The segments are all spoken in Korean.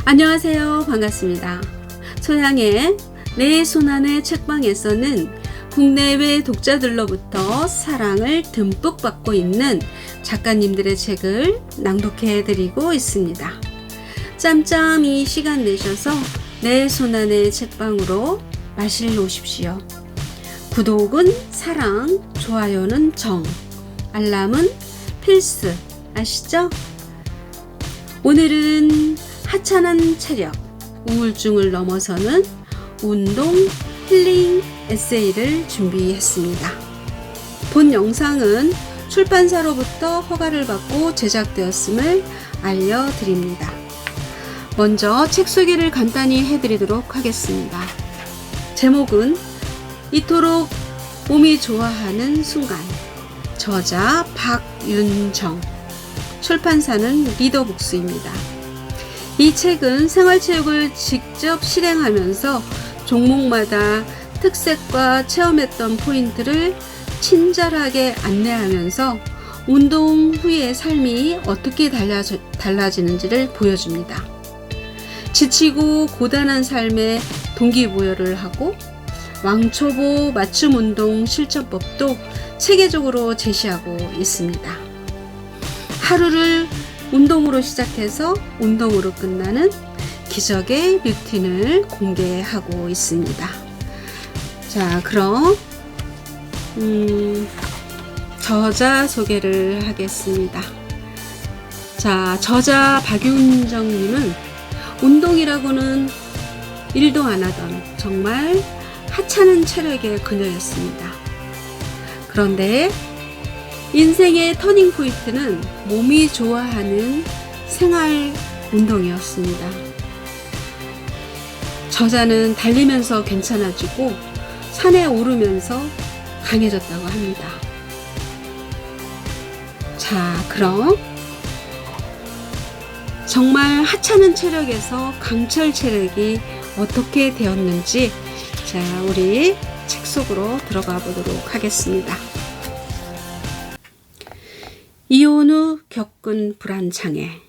안녕하세요. 반갑습니다. 소양의 내 손안의 책방에서는 국내외 독자들로부터 사랑을 듬뿍 받고 있는 작가님들의 책을 낭독해 드리고 있습니다. 짬짬이 시간 내셔서 내 손안의 책방으로 마실 오십시오. 구독은 사랑, 좋아요는 정, 알람은 필수 아시죠? 오늘은 하찮은 체력, 우울증을 넘어서는 운동, 힐링 에세이를 준비했습니다. 본 영상은 출판사로부터 허가를 받고 제작되었음을 알려드립니다. 먼저 책 소개를 간단히 해드리도록 하겠습니다. 제목은 이토록 몸이 좋아하는 순간, 저자 박윤정, 출판사는 리더북스입니다. 이 책은 생활체육을 직접 실행하면서 종목마다 특색과 체험했던 포인트를 친절하게 안내하면서 운동 후의 삶이 어떻게 달라지는지를 보여줍니다. 지치고 고단한 삶에 동기부여를 하고 왕초보 맞춤 운동 실전법도 체계적으로 제시하고 있습니다. 하루를 운동으로 시작해서 운동으로 끝나는 기적의 루틴을 공개하고 있습니다. 자, 그럼 저자 소개를 하겠습니다. 자, 저자 박윤정님은 운동이라고는 일도 안 하던 정말 하찮은 체력의 그녀였습니다. 그런데 인생의 터닝 포인트는 몸이 좋아하는 생활 운동이었습니다. 저자는 달리면서 괜찮아지고 산에 오르면서 강해졌다고 합니다. 자, 그럼 정말 하찮은 체력에서 강철 체력이 어떻게 되었는지 자, 우리 책 속으로 들어가 보도록 하겠습니다. 이혼 후 겪은 불안장애.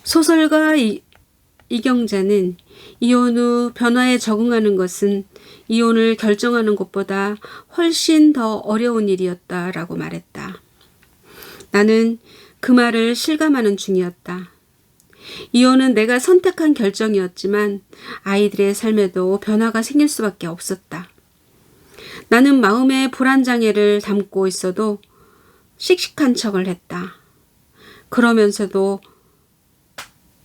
소설가 이경자는 이혼 후 변화에 적응하는 것은 이혼을 결정하는 것보다 훨씬 더 어려운 일이었다라고 말했다. 나는 그 말을 실감하는 중이었다. 이혼은 내가 선택한 결정이었지만 아이들의 삶에도 변화가 생길 수밖에 없었다. 나는 마음의 불안장애를 담고 있어도 씩씩한 척을 했다. 그러면서도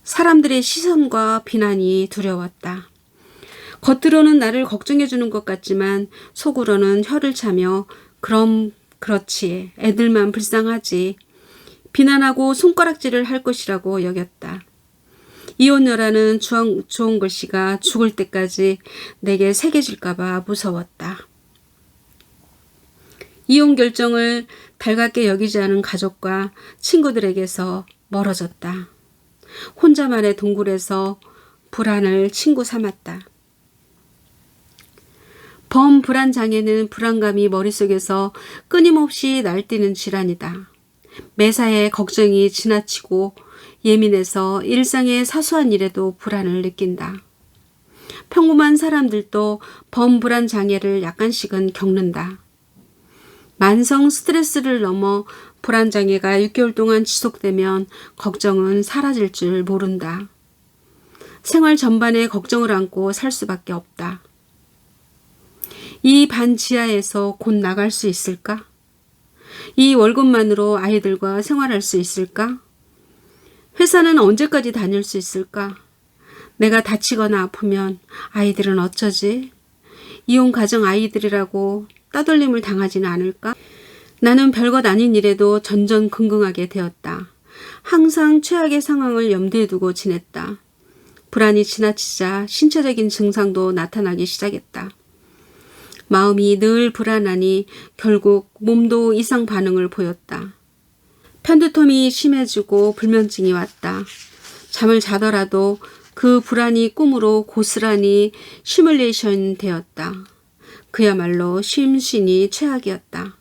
사람들의 시선과 비난이 두려웠다. 겉으로는 나를 걱정해 주는 것 같지만 속으로는 혀를 차며 그럼 그렇지, 애들만 불쌍하지, 비난하고 손가락질을 할 것이라고 여겼다. 이혼녀라는 좋은 글씨가 죽을 때까지 내게 새겨질까 봐 무서웠다. 이혼 결정을 달갑게 여기지 않은 가족과 친구들에게서 멀어졌다. 혼자만의 동굴에서 불안을 친구 삼았다. 범불안 장애는 불안감이 머릿속에서 끊임없이 날뛰는 질환이다. 매사에 걱정이 지나치고 예민해서 일상의 사소한 일에도 불안을 느낀다. 평범한 사람들도 범불안 장애를 약간씩은 겪는다. 만성 스트레스를 넘어 불안장애가 6개월 동안 지속되면 걱정은 사라질 줄 모른다. 생활 전반에 걱정을 안고 살 수밖에 없다. 이 반 지하에서 곧 나갈 수 있을까? 이 월급만으로 아이들과 생활할 수 있을까? 회사는 언제까지 다닐 수 있을까? 내가 다치거나 아프면 아이들은 어쩌지? 이혼 가정 아이들이라고 따돌림을 당하지는 않을까? 나는 별것 아닌 일에도 전전긍긍하게 되었다. 항상 최악의 상황을 염두에 두고 지냈다. 불안이 지나치자 신체적인 증상도 나타나기 시작했다. 마음이 늘 불안하니 결국 몸도 이상 반응을 보였다. 편두통이 심해지고 불면증이 왔다. 잠을 자더라도 그 불안이 꿈으로 고스란히 시뮬레이션 되었다. 그야말로 심신이 최악이었다.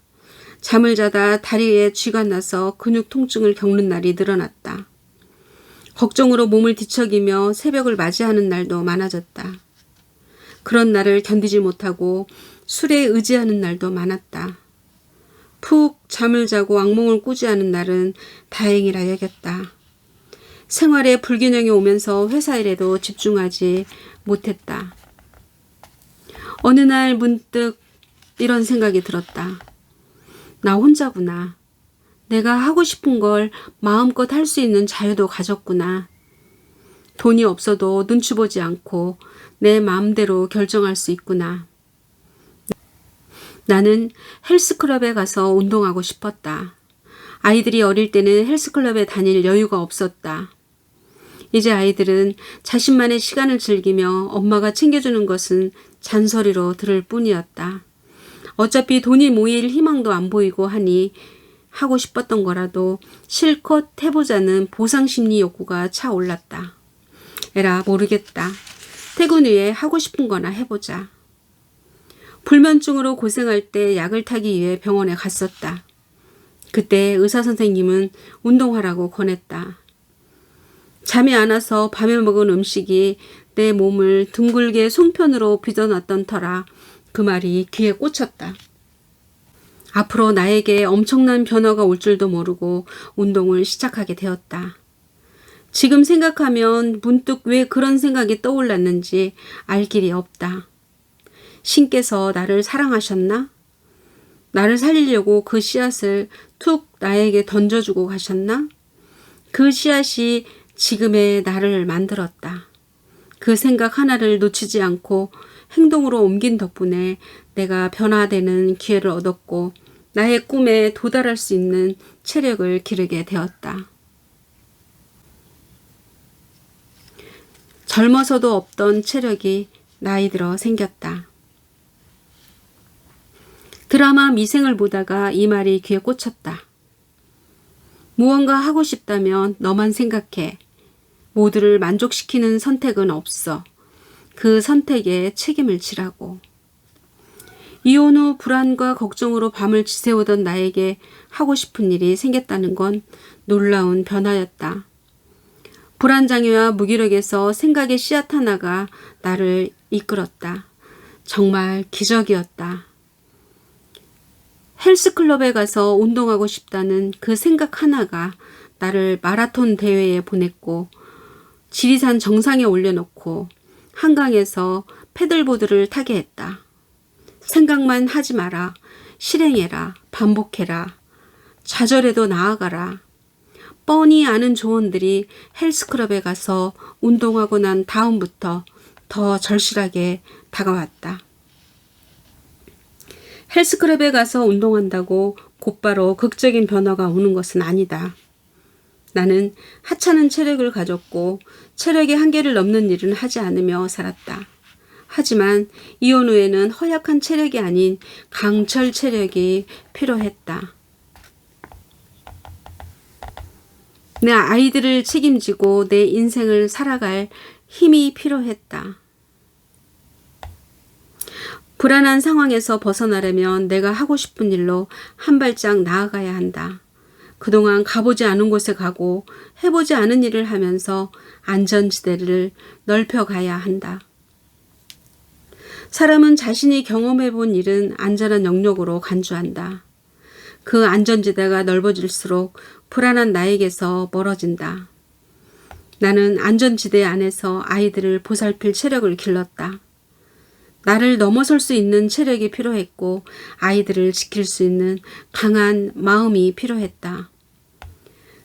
잠을 자다 다리에 쥐가 나서 근육 통증을 겪는 날이 늘어났다. 걱정으로 몸을 뒤척이며 새벽을 맞이하는 날도 많아졌다. 그런 날을 견디지 못하고 술에 의지하는 날도 많았다. 푹 잠을 자고 악몽을 꾸지 않은 날은 다행이라 여겼다. 생활에 불균형이 오면서 회사 일에도 집중하지 못했다. 어느 날 문득 이런 생각이 들었다. 나 혼자구나. 내가 하고 싶은 걸 마음껏 할 수 있는 자유도 가졌구나. 돈이 없어도 눈치 보지 않고 내 마음대로 결정할 수 있구나. 나는 헬스클럽에 가서 운동하고 싶었다. 아이들이 어릴 때는 헬스클럽에 다닐 여유가 없었다. 이제 아이들은 자신만의 시간을 즐기며 엄마가 챙겨주는 것은 잔소리로 들을 뿐이었다. 어차피 돈이 모일 희망도 안 보이고 하니 하고 싶었던 거라도 실컷 해보자는 보상심리 욕구가 차올랐다. 에라 모르겠다. 퇴근 후에 하고 싶은 거나 해보자. 불면증으로 고생할 때 약을 타기 위해 병원에 갔었다. 그때 의사 선생님은 운동하라고 권했다. 잠이 안 와서 밤에 먹은 음식이 내 몸을 둥글게 송편으로 빚어놨던 터라 그 말이 귀에 꽂혔다. 앞으로 나에게 엄청난 변화가 올 줄도 모르고 운동을 시작하게 되었다. 지금 생각하면 문득 왜 그런 생각이 떠올랐는지 알 길이 없다. 신께서 나를 사랑하셨나? 나를 살리려고 그 씨앗을 툭 나에게 던져주고 가셨나? 그 씨앗이 지금의 나를 만들었다. 그 생각 하나를 놓치지 않고 행동으로 옮긴 덕분에 내가 변화되는 기회를 얻었고 나의 꿈에 도달할 수 있는 체력을 기르게 되었다. 젊어서도 없던 체력이 나이 들어 생겼다. 드라마 미생을 보다가 이 말이 귀에 꽂혔다. 무언가 하고 싶다면 너만 생각해. 모두를 만족시키는 선택은 없어. 그 선택에 책임을 지라고. 이혼 후 불안과 걱정으로 밤을 지새우던 나에게 하고 싶은 일이 생겼다는 건 놀라운 변화였다. 불안장애와 무기력에서 생각의 씨앗 하나가 나를 이끌었다. 정말 기적이었다. 헬스클럽에 가서 운동하고 싶다는 그 생각 하나가 나를 마라톤 대회에 보냈고 지리산 정상에 올려놓고 한강에서 패들보드를 타게 했다. 생각만 하지 마라. 실행해라. 반복해라. 좌절해도 나아가라. 뻔히 아는 조언들이 헬스클럽에 가서 운동하고 난 다음부터 더 절실하게 다가왔다. 헬스클럽에 가서 운동한다고 곧바로 극적인 변화가 오는 것은 아니다. 나는 하찮은 체력을 가졌고 체력의 한계를 넘는 일은 하지 않으며 살았다. 하지만 이혼 후에는 허약한 체력이 아닌 강철 체력이 필요했다. 내 아이들을 책임지고 내 인생을 살아갈 힘이 필요했다. 불안한 상황에서 벗어나려면 내가 하고 싶은 일로 한 발짝 나아가야 한다. 그동안 가보지 않은 곳에 가고 해보지 않은 일을 하면서 안전지대를 넓혀가야 한다. 사람은 자신이 경험해본 일은 안전한 영역으로 간주한다. 그 안전지대가 넓어질수록 불안한 나에게서 멀어진다. 나는 안전지대 안에서 아이들을 보살필 체력을 길렀다. 나를 넘어설 수 있는 체력이 필요했고 아이들을 지킬 수 있는 강한 마음이 필요했다.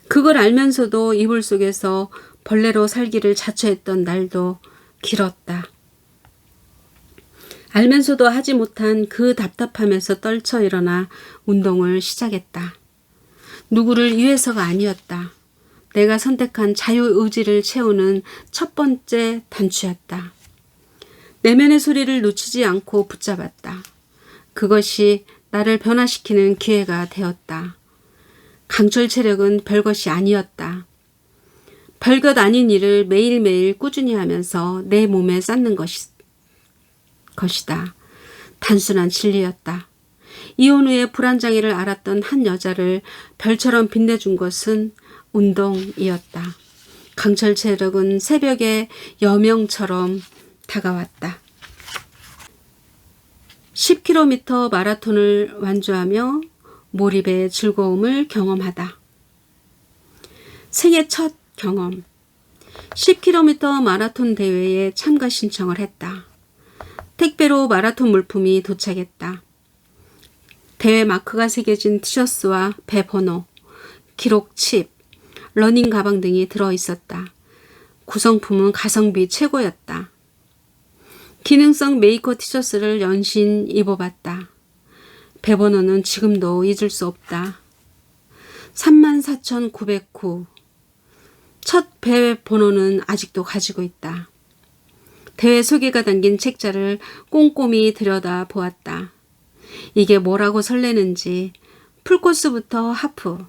그걸 알면서도 이불 속에서 벌레로 살기를 자처했던 날도 길었다. 알면서도 하지 못한 그 답답함에서 떨쳐 일어나 운동을 시작했다. 누구를 위해서가 아니었다. 내가 선택한 자유의지를 채우는 첫 번째 단추였다. 내면의 소리를 놓치지 않고 붙잡았다. 그것이 나를 변화시키는 기회가 되었다. 강철 체력은 별것이 아니었다. 별것 아닌 일을 매일매일 꾸준히 하면서 내 몸에 쌓는 것이다. 단순한 진리였다. 이혼 후에 불안장애를 앓았던 한 여자를 별처럼 빛내준 것은 운동이었다. 강철 체력은 새벽의 여명처럼 다가왔다. 10km 마라톤을 완주하며 몰입의 즐거움을 경험하다. 생애 첫 경험. 10km 마라톤 대회에 참가 신청을 했다. 택배로 마라톤 물품이 도착했다. 대회 마크가 새겨진 티셔츠와 배 번호, 기록 칩, 러닝 가방 등이 들어있었다. 구성품은 가성비 최고였다. 기능성 메이커 티셔츠를 연신 입어봤다. 배 번호는 지금도 잊을 수 없다. 34,909. 첫 배 번호는 아직도 가지고 있다. 대회 소개가 담긴 책자를 꼼꼼히 들여다보았다. 이게 뭐라고 설레는지 풀코스부터 하프,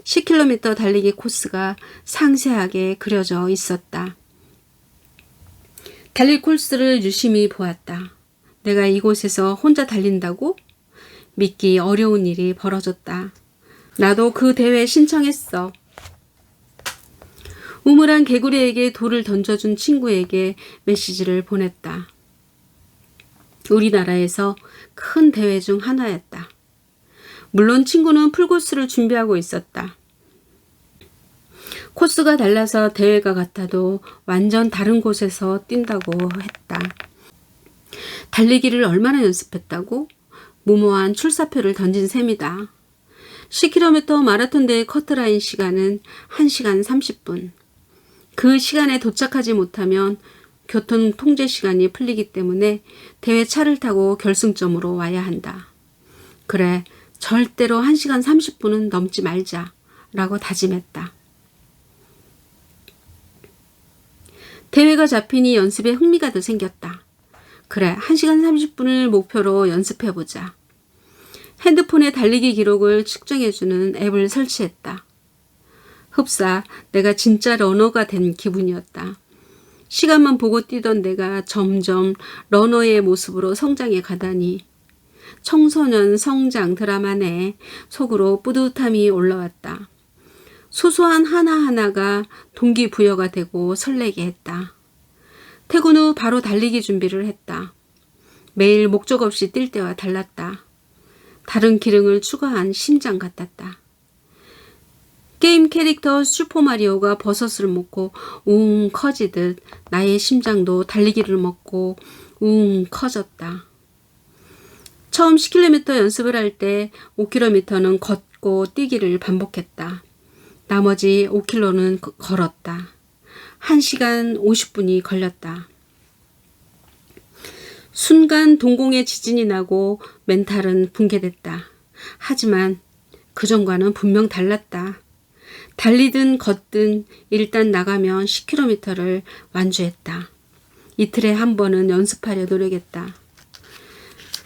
10km 달리기 코스가 상세하게 그려져 있었다. 달릴 코스를 유심히 보았다. 내가 이곳에서 혼자 달린다고? 믿기 어려운 일이 벌어졌다. 나도 그 대회에 신청했어. 우물한 개구리에게 돌을 던져준 친구에게 메시지를 보냈다. 우리나라에서 큰 대회 중 하나였다. 물론 친구는 풀코스를 준비하고 있었다. 코스가 달라서 대회가 같아도 완전 다른 곳에서 뛴다고 했다. 달리기를 얼마나 연습했다고? 무모한 출사표를 던진 셈이다. 10km 마라톤 대회 커트라인 시간은 1시간 30분. 그 시간에 도착하지 못하면 교통 통제 시간이 풀리기 때문에 대회 차를 타고 결승점으로 와야 한다. 그래, 절대로 1시간 30분은 넘지 말자 라고 다짐했다. 대회가 잡히니 연습에 흥미가 더 생겼다. 그래, 1시간 30분을 목표로 연습해보자. 핸드폰에 달리기 기록을 측정해주는 앱을 설치했다. 흡사 내가 진짜 러너가 된 기분이었다. 시간만 보고 뛰던 내가 점점 러너의 모습으로 성장해 가다니. 청소년 성장 드라마네. 속으로 뿌듯함이 올라왔다. 소소한 하나하나가 동기부여가 되고 설레게 했다. 퇴근 후 바로 달리기 준비를 했다. 매일 목적 없이 뛸 때와 달랐다. 다른 기능을 추가한 심장 같았다. 게임 캐릭터 슈퍼마리오가 버섯을 먹고 웅 커지듯 나의 심장도 달리기를 먹고 웅 커졌다. 처음 10km 연습을 할 때 5km는 걷고 뛰기를 반복했다. 나머지 5km는 걸었다. 1시간 50분이 걸렸다. 순간 동공에 지진이 나고 멘탈은 붕괴됐다. 하지만 그전과는 분명 달랐다. 달리든 걷든 일단 나가면 10km를 완주했다. 이틀에 한 번은 연습하려 노력했다.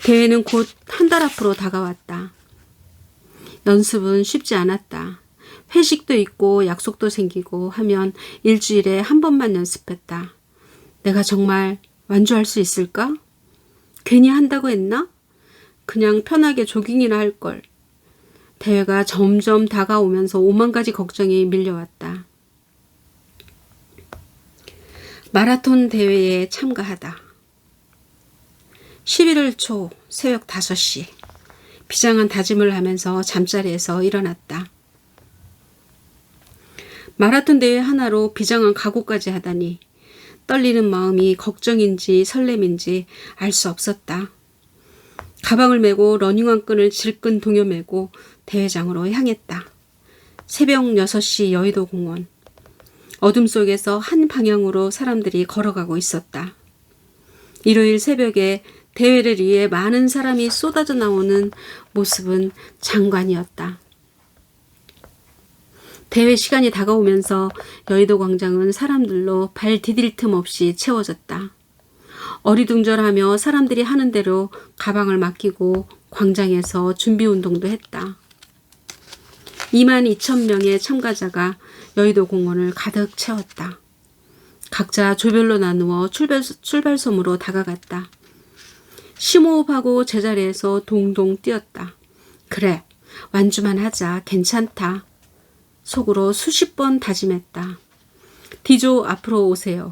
대회는 곧 한 달 앞으로 다가왔다. 연습은 쉽지 않았다. 회식도 있고 약속도 생기고 하면 일주일에 한 번만 연습했다. 내가 정말 완주할 수 있을까? 괜히 한다고 했나? 그냥 편하게 조깅이나 할걸. 대회가 점점 다가오면서 5만 가지 걱정이 밀려왔다. 마라톤 대회에 참가하다. 11월 초 새벽 5시 비장한 다짐을 하면서 잠자리에서 일어났다. 마라톤 대회 하나로 비장한 각오까지 하다니 떨리는 마음이 걱정인지 설렘인지 알 수 없었다. 가방을 메고 러닝화 끈을 질끈 동여매고 대회장으로 향했다. 새벽 6시 여의도 공원. 어둠 속에서 한 방향으로 사람들이 걸어가고 있었다. 일요일 새벽에 대회를 위해 많은 사람이 쏟아져 나오는 모습은 장관이었다. 대회 시간이 다가오면서 여의도 광장은 사람들로 발 디딜 틈 없이 채워졌다. 어리둥절하며 사람들이 하는 대로 가방을 맡기고 광장에서 준비운동도 했다. 22,000명의 참가자가 여의도 공원을 가득 채웠다. 각자 조별로 나누어 출발섬으로 다가갔다. 심호흡하고 제자리에서 동동 뛰었다. 그래, 완주만 하자. 괜찮다. 속으로 수십 번 다짐했다. 디조 앞으로 오세요.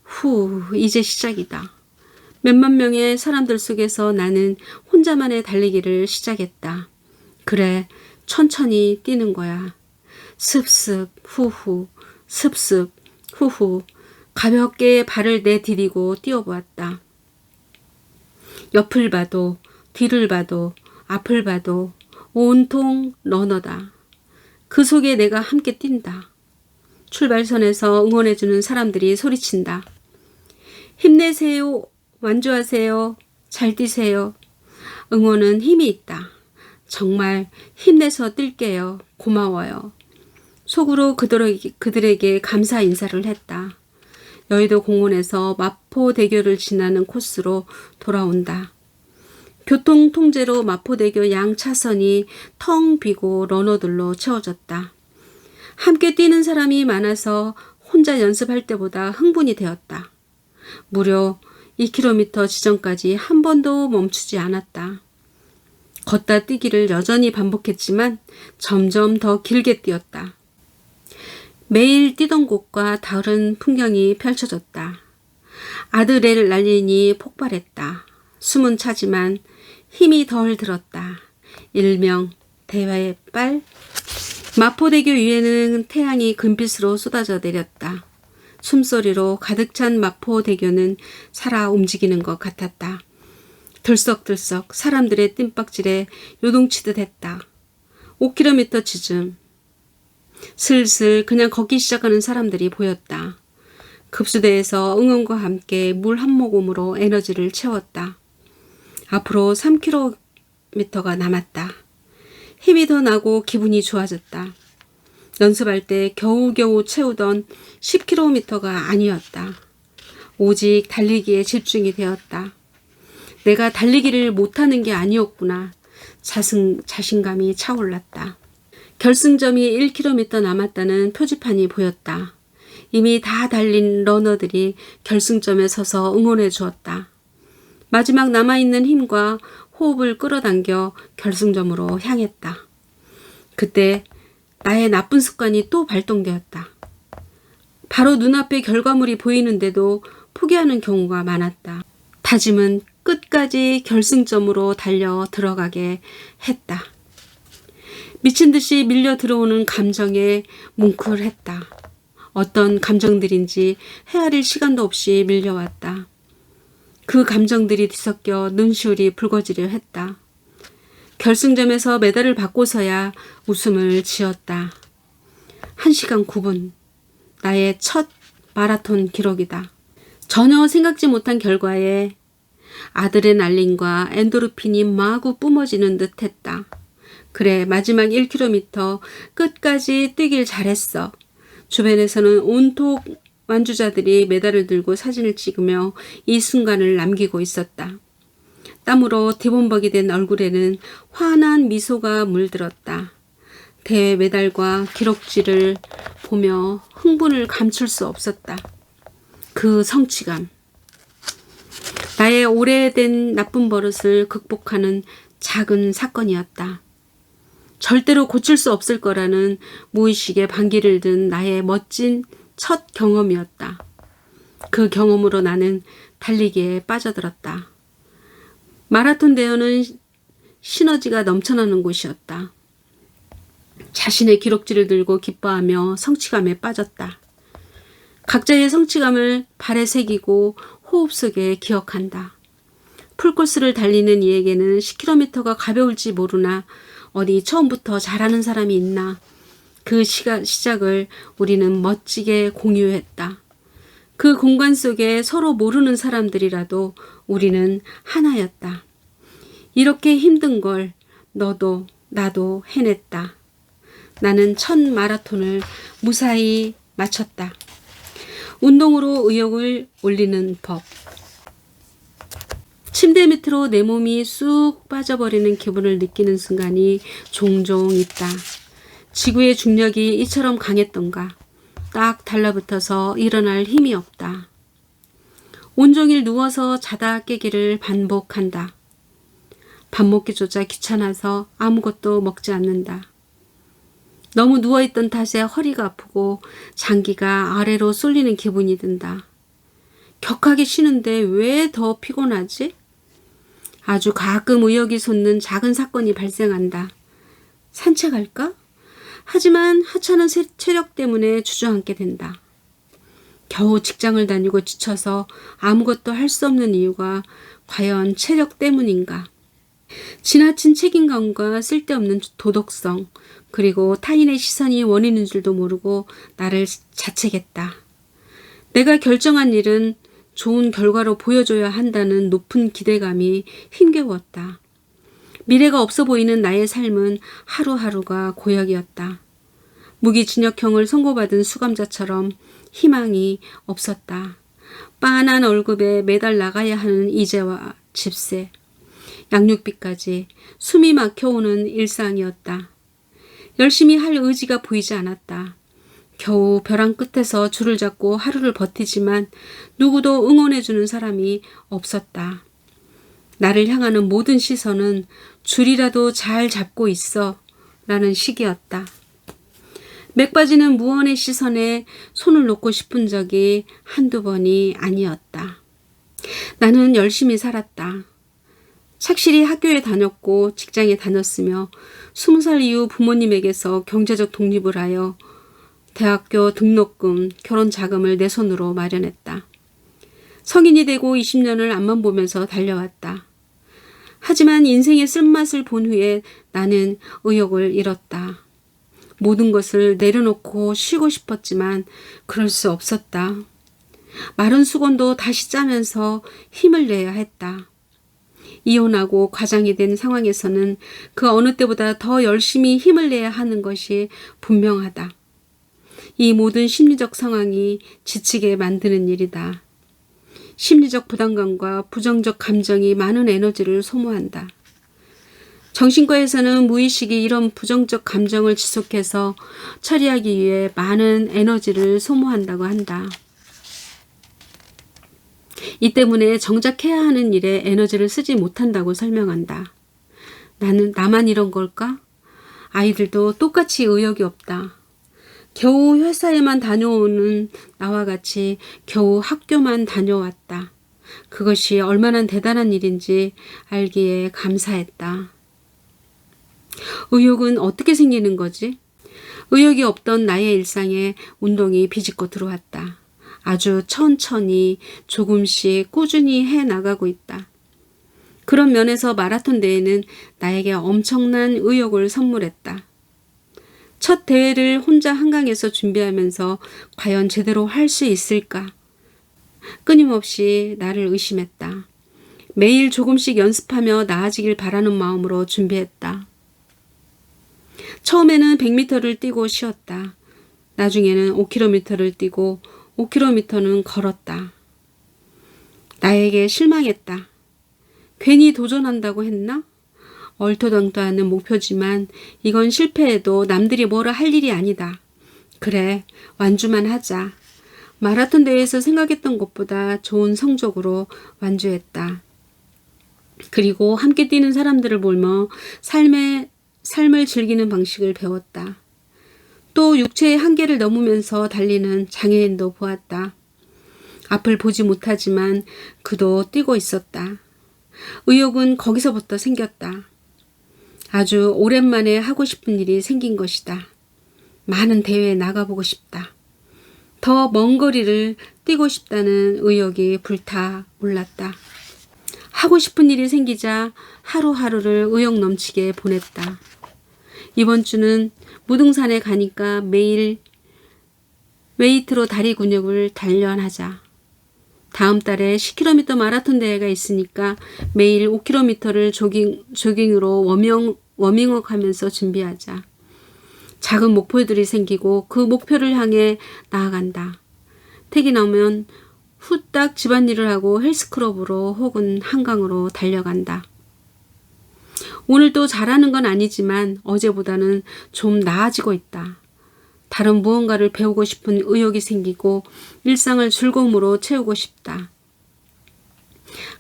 후, 이제 시작이다. 몇만 명의 사람들 속에서 나는 혼자만의 달리기를 시작했다. 그래, 천천히 뛰는 거야. 습습, 후후, 습습, 후후. 가볍게 발을 내디디고 뛰어보았다. 옆을 봐도, 뒤를 봐도, 앞을 봐도 온통 러너다. 그 속에 내가 함께 뛴다. 출발선에서 응원해주는 사람들이 소리친다. 힘내세요. 완주하세요. 잘 뛰세요. 응원은 힘이 있다. 정말 힘내서 뛸게요. 고마워요. 속으로 그들에게 감사 인사를 했다. 여의도 공원에서 마포대교를 지나는 코스로 돌아온다. 교통 통제로 마포대교 양 차선이 텅 비고 러너들로 채워졌다. 함께 뛰는 사람이 많아서 혼자 연습할 때보다 흥분이 되었다. 무려 2km 지점까지 한 번도 멈추지 않았다. 걷다 뛰기를 여전히 반복했지만 점점 더 길게 뛰었다. 매일 뛰던 곳과 다른 풍경이 펼쳐졌다. 아드레날린이 폭발했다. 숨은 차지만 힘이 덜 들었다. 일명 대화의 빨. 마포대교 위에는 태양이 금빛으로 쏟아져 내렸다. 숨소리로 가득 찬 마포대교는 살아 움직이는 것 같았다. 들썩들썩 사람들의 뜀박질에 요동치듯 했다. 5km 지점. 슬슬 그냥 걷기 시작하는 사람들이 보였다. 급수대에서 응원과 함께 물 한 모금으로 에너지를 채웠다. 앞으로 3km가 남았다. 힘이 더 나고 기분이 좋아졌다. 연습할 때 겨우겨우 채우던 10km가 아니었다. 오직 달리기에 집중이 되었다. 내가 달리기를 못하는 게 아니었구나. 자신감이 차올랐다. 결승점이 1km 남았다는 표지판이 보였다. 이미 다 달린 러너들이 결승점에 서서 응원해 주었다. 마지막 남아있는 힘과 호흡을 끌어당겨 결승점으로 향했다. 그때 나의 나쁜 습관이 또 발동되었다. 바로 눈앞에 결과물이 보이는데도 포기하는 경우가 많았다. 다짐은 끝까지 결승점으로 달려 들어가게 했다. 미친 듯이 밀려 들어오는 감정에 뭉클했다. 어떤 감정들인지 헤아릴 시간도 없이 밀려왔다. 그 감정들이 뒤섞여 눈시울이 붉어지려 했다. 결승점에서 메달을 받고서야 웃음을 지었다. 1시간 9분. 나의 첫 마라톤 기록이다. 전혀 생각지 못한 결과에 아드레날린과 엔도르핀이 마구 뿜어지는 듯 했다. 그래, 마지막 1km 끝까지 뛰길 잘했어. 주변에서는 온통 완주자들이 메달을 들고 사진을 찍으며 이 순간을 남기고 있었다. 땀으로 뒤범벅이 된 얼굴에는 환한 미소가 물들었다. 대회 메달과 기록지를 보며 흥분을 감출 수 없었다. 그 성취감. 나의 오래된 나쁜 버릇을 극복하는 작은 사건이었다. 절대로 고칠 수 없을 거라는 무의식의 반기를 든 나의 멋진 첫 경험이었다. 그 경험으로 나는 달리기에 빠져들었다. 마라톤 대회는 시너지가 넘쳐나는 곳이었다. 자신의 기록지를 들고 기뻐하며 성취감에 빠졌다. 각자의 성취감을 발에 새기고 호흡 속에 기억한다. 풀코스를 달리는 이에게는 10km가 가벼울지 모르나 어디 처음부터 잘하는 사람이 있나. 그 시작을 우리는 멋지게 공유했다. 그 공간 속에 서로 모르는 사람들이라도 우리는 하나였다. 이렇게 힘든 걸 너도 나도 해냈다. 나는 첫 마라톤을 무사히 마쳤다. 운동으로 의욕을 올리는 법. 침대 밑으로 내 몸이 쑥 빠져버리는 기분을 느끼는 순간이 종종 있다. 지구의 중력이 이처럼 강했던가. 딱 달라붙어서 일어날 힘이 없다. 온종일 누워서 자다 깨기를 반복한다. 밥 먹기조차 귀찮아서 아무것도 먹지 않는다. 너무 누워있던 탓에 허리가 아프고 장기가 아래로 쏠리는 기분이 든다. 격하게 쉬는데 왜 더 피곤하지? 아주 가끔 의욕이 솟는 작은 사건이 발생한다. 산책할까? 하지만 하찮은 체력 때문에 주저앉게 된다. 겨우 직장을 다니고 지쳐서 아무것도 할 수 없는 이유가 과연 체력 때문인가? 지나친 책임감과 쓸데없는 도덕성, 그리고 타인의 시선이 원인인 줄도 모르고 나를 자책했다. 내가 결정한 일은 좋은 결과로 보여줘야 한다는 높은 기대감이 힘겨웠다. 미래가 없어 보이는 나의 삶은 하루하루가 고역이었다. 무기징역형을 선고받은 수감자처럼 희망이 없었다. 빤한 월급에 매달 나가야 하는 이자와 집세, 양육비까지 숨이 막혀오는 일상이었다. 열심히 할 의지가 보이지 않았다. 겨우 벼랑 끝에서 줄을 잡고 하루를 버티지만 누구도 응원해주는 사람이 없었다. 나를 향하는 모든 시선은 줄이라도 잘 잡고 있어 라는 식이었다. 맥 빠지는 무언의 시선에 손을 놓고 싶은 적이 한두 번이 아니었다. 나는 열심히 살았다. 착실히 학교에 다녔고 직장에 다녔으며 20살 이후 부모님에게서 경제적 독립을 하여 대학교 등록금, 결혼 자금을 내 손으로 마련했다. 성인이 되고 20년을 앞만 보면서 달려왔다. 하지만 인생의 쓴맛을 본 후에 나는 의욕을 잃었다. 모든 것을 내려놓고 쉬고 싶었지만 그럴 수 없었다. 마른 수건도 다시 짜면서 힘을 내야 했다. 이혼하고 가장이 된 상황에서는 그 어느 때보다 더 열심히 힘을 내야 하는 것이 분명하다. 이 모든 심리적 상황이 지치게 만드는 일이다. 심리적 부담감과 부정적 감정이 많은 에너지를 소모한다. 정신과에서는 무의식이 이런 부정적 감정을 지속해서 처리하기 위해 많은 에너지를 소모한다고 한다. 이 때문에 정작 해야 하는 일에 에너지를 쓰지 못한다고 설명한다. 나만 이런 걸까? 아이들도 똑같이 의욕이 없다. 겨우 회사에만 다녀오는 나와 같이 겨우 학교만 다녀왔다. 그것이 얼마나 대단한 일인지 알기에 감사했다. 의욕은 어떻게 생기는 거지? 의욕이 없던 나의 일상에 운동이 비집고 들어왔다. 아주 천천히 조금씩 꾸준히 해나가고 있다. 그런 면에서 마라톤 대회는 나에게 엄청난 의욕을 선물했다. 첫 대회를 혼자 한강에서 준비하면서 과연 제대로 할 수 있을까? 끊임없이 나를 의심했다. 매일 조금씩 연습하며 나아지길 바라는 마음으로 준비했다. 처음에는 100m를 뛰고 쉬었다. 나중에는 5km를 뛰고 5km는 걸었다. 나에게 실망했다. 괜히 도전한다고 했나? 얼토당토 하는 목표지만 이건 실패해도 남들이 뭐라 할 일이 아니다. 그래, 완주만 하자. 마라톤 대회에서 생각했던 것보다 좋은 성적으로 완주했다. 그리고 함께 뛰는 사람들을 보며 삶을 즐기는 방식을 배웠다. 또 육체의 한계를 넘으면서 달리는 장애인도 보았다. 앞을 보지 못하지만 그도 뛰고 있었다. 의욕은 거기서부터 생겼다. 아주 오랜만에 하고 싶은 일이 생긴 것이다. 많은 대회에 나가보고 싶다. 더 먼 거리를 뛰고 싶다는 의욕이 불타올랐다. 하고 싶은 일이 생기자 하루하루를 의욕 넘치게 보냈다. 이번 주는 무등산에 가니까 매일 웨이트로 다리 근육을 단련하자. 다음 달에 10km 마라톤 대회가 있으니까 매일 5km를 조깅으로 워밍업 하면서 준비하자. 작은 목표들이 생기고 그 목표를 향해 나아간다. 택이 나오면 후딱 집안일을 하고 헬스클럽으로 혹은 한강으로 달려간다. 오늘도 잘하는 건 아니지만 어제보다는 좀 나아지고 있다. 다른 무언가를 배우고 싶은 의욕이 생기고 일상을 즐거움으로 채우고 싶다.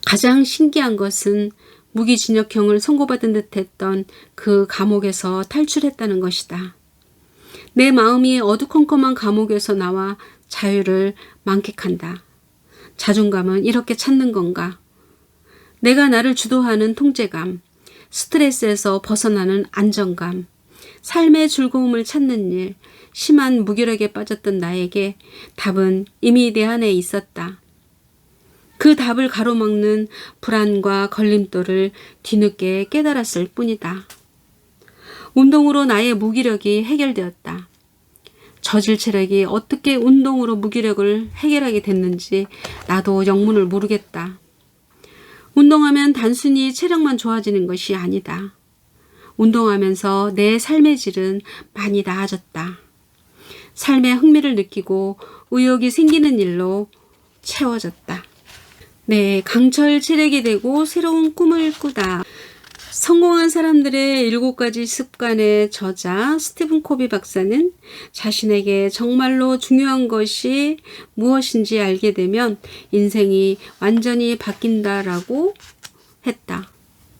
가장 신기한 것은 무기징역형을 선고받은 듯 했던 그 감옥에서 탈출했다는 것이다. 내 마음이 어두컴컴한 감옥에서 나와 자유를 만끽한다. 자존감은 이렇게 찾는 건가? 내가 나를 주도하는 통제감, 스트레스에서 벗어나는 안정감, 삶의 즐거움을 찾는 일, 심한 무기력에 빠졌던 나에게 답은 이미 내 안에 있었다. 그 답을 가로막는 불안과 걸림돌을 뒤늦게 깨달았을 뿐이다. 운동으로 나의 무기력이 해결되었다. 저질 체력이 어떻게 운동으로 무기력을 해결하게 됐는지 나도 영문을 모르겠다. 운동하면 단순히 체력만 좋아지는 것이 아니다. 운동하면서 내 삶의 질은 많이 나아졌다. 삶에 흥미를 느끼고 의욕이 생기는 일로 채워졌다. 네, 강철 체력이 되고 새로운 꿈을 꾸다. 성공한 사람들의 7가지 습관의 저자 스티븐 코비 박사는 자신에게 정말로 중요한 것이 무엇인지 알게 되면 인생이 완전히 바뀐다라고 했다.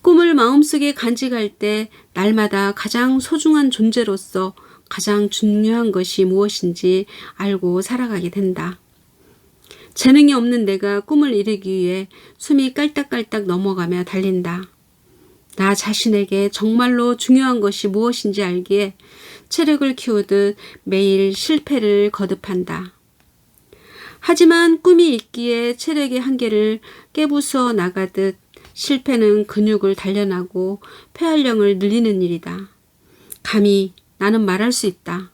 꿈을 마음속에 간직할 때 날마다 가장 소중한 존재로서 가장 중요한 것이 무엇인지 알고 살아가게 된다. 재능이 없는 내가 꿈을 이루기 위해 숨이 깔딱깔딱 넘어가며 달린다. 나 자신에게 정말로 중요한 것이 무엇인지 알기에 체력을 키우듯 매일 실패를 거듭한다. 하지만 꿈이 있기에 체력의 한계를 깨부수어 나가듯 실패는 근육을 단련하고 폐활량을 늘리는 일이다. 감히 나는 말할 수 있다.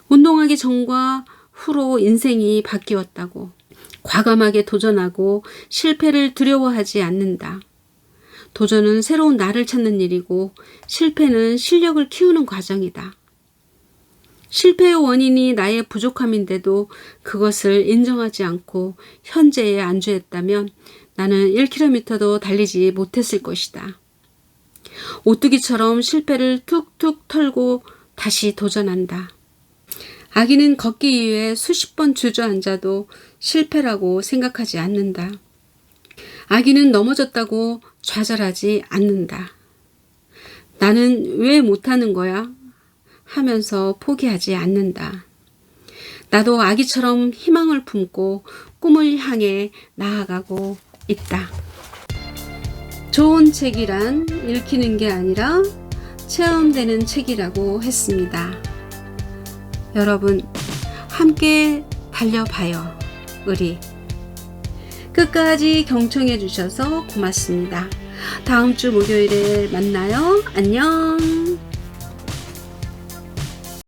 운동하기 전과 후로 인생이 바뀌었다고. 과감하게 도전하고 실패를 두려워하지 않는다. 도전은 새로운 나를 찾는 일이고 실패는 실력을 키우는 과정이다. 실패의 원인이 나의 부족함인데도 그것을 인정하지 않고 현재에 안주했다면 나는 1km도 달리지 못했을 것이다. 오뚜기처럼 실패를 툭툭 털고 다시 도전한다. 아기는 걷기 위해 수십 번 주저앉아도 실패라고 생각하지 않는다. 아기는 넘어졌다고 좌절하지 않는다. 나는 왜 못하는 거야? 하면서 포기하지 않는다. 나도 아기처럼 희망을 품고 꿈을 향해 나아가고 있다. 좋은 책이란 읽히는 게 아니라 체험되는 책이라고 했습니다. 여러분, 함께 달려봐요. 우리. 끝까지 경청해 주셔서 고맙습니다. 다음 주 목요일에 만나요. 안녕.